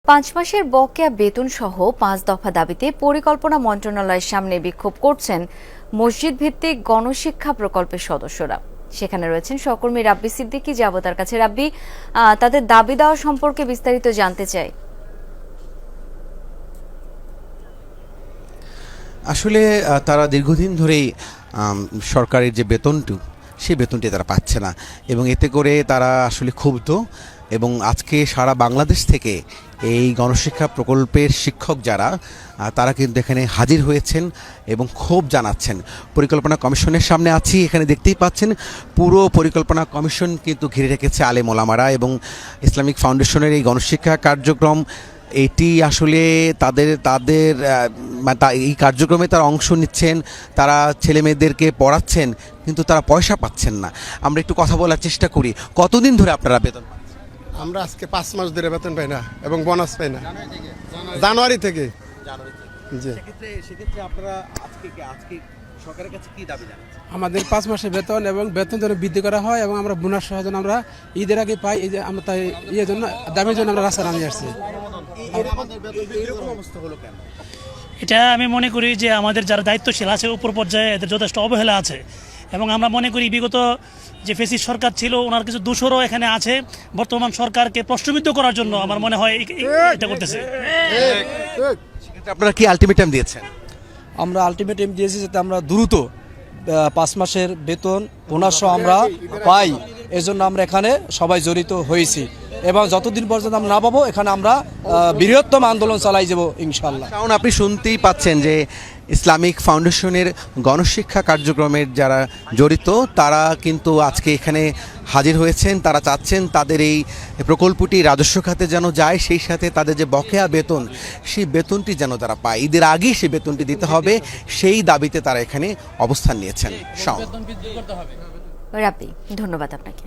5 মাসের বকেয়া বেতন সহ 5 দফা দাবিতে পরিকল্পনা মন্ত্রণালয়ের সামনে বিক্ষোভ করছেন মসজিদ ভিত্তিক গণশিক্ষা প্রকল্পের সদস্যরা। সেখানে রয়েছেন সহকর্মী রাব্বি সিদ্দিকী। যাব তার কাছে। রাব্বি, তাদের দাবি দেওয়া সম্পর্কে বিস্তারিত জানতে চাই। আসলে তারা দীর্ঘদিন ধরেই সরকারের যে বেতনটি সেই বেতনটি তারা পাচ্ছে না এবং এতে করে তারা আসলে ক্ষুব্ধ। এবং আজকে সারা বাংলাদেশ থেকে এই গণশিক্ষা প্রকল্পের শিক্ষক যারা তারা কিন্তু এখানে হাজির হয়েছেন এবং ক্ষোভ জানাচ্ছেন। পরিকল্পনা কমিশনের সামনে আছি, এখানে দেখতেই পাচ্ছেন পুরো পরিকল্পনা কমিশন কিন্তু ঘিরে রেখেছে আলেম ওলামারা এবং ইসলামিক ফাউন্ডেশনের এই গণশিক্ষা কার্যক্রম। এটি আসলে তাদের এই কার্যক্রমে তারা অংশ নিচ্ছেন, তারা ছেলে মেয়েদেরকে পড়াচ্ছেন, কিন্তু তারা পয়সা পাচ্ছেন না। আমরা একটু কথা বলার চেষ্টা করি। কতদিন ধরে আপনারা বেতন পাচ্ছেন? আমরা আজকে 5 মাস ধরে বেতন পাই না এবং বোনাস পাই না। জানুয়ারি থেকে। জি। সেক্ষেত্রে আপনারা আজকে সরকারের কাছে কি দাবি জানাচ্ছেন? আমাদের 5 মাসের বেতন এবং বেতন যেন বৃদ্ধি করা হয় এবং আমরা বোনাস সহ যেন আমরা ঈদের আগে পাই। এই যে আমরা তাই জন্য দাবির জন্য আমরা রাস্তা নামিয়ে আসছি। এটা আমি মনে করি যে আমাদের যারা দায়িত্বশীল আছে উপর পর্যায়ে এদের যথেষ্ট অবহেলা আছে এবং আমরা মনে করি বিগত যে ফেসিস্ট সরকার ছিল ওনার কিছু দোষরও এখানে আছে। বর্তমান সরকারকে প্রশ্নবিদ্ধ করার জন্য আমার মনে হয় এটা করতেছে। আপনারা কি আলটিমেটাম দিয়েছেন? আমরা আলটিমেটাম দিয়েছি যাতে আমরা দ্রুত 5 মাসের বেতন বোনাস আমরা পাই। এজন্য আমরা এখানে সবাই জড়িত হয়েছি এবং যতদিন পর্যন্ত আমরা না পাবো এখানে আমরা বৃহত্তম আন্দোলন চালাই যাব ইনশাল্লাহ। কারণ আপনি শুনতেই পাচ্ছেন যে ইসলামিক ফাউন্ডেশনের গণশিক্ষা কার্যক্রমের যারা জড়িত তারা কিন্তু আজকে এখানে হাজির হয়েছেন। তারা চাচ্ছেন তাদের এই প্রকল্পটি রাজস্ব খাতে যেন যায়, সেই সাথে তাদের যে বকেয়া বেতন সেই বেতনটি যেন তারা পায়। ঈদের আগেই সেই বেতনটি দিতে হবে, সেই দাবিতে তারা এখানে অবস্থান নিয়েছেন। রাব্বি, ধন্যবাদ আপনাকে।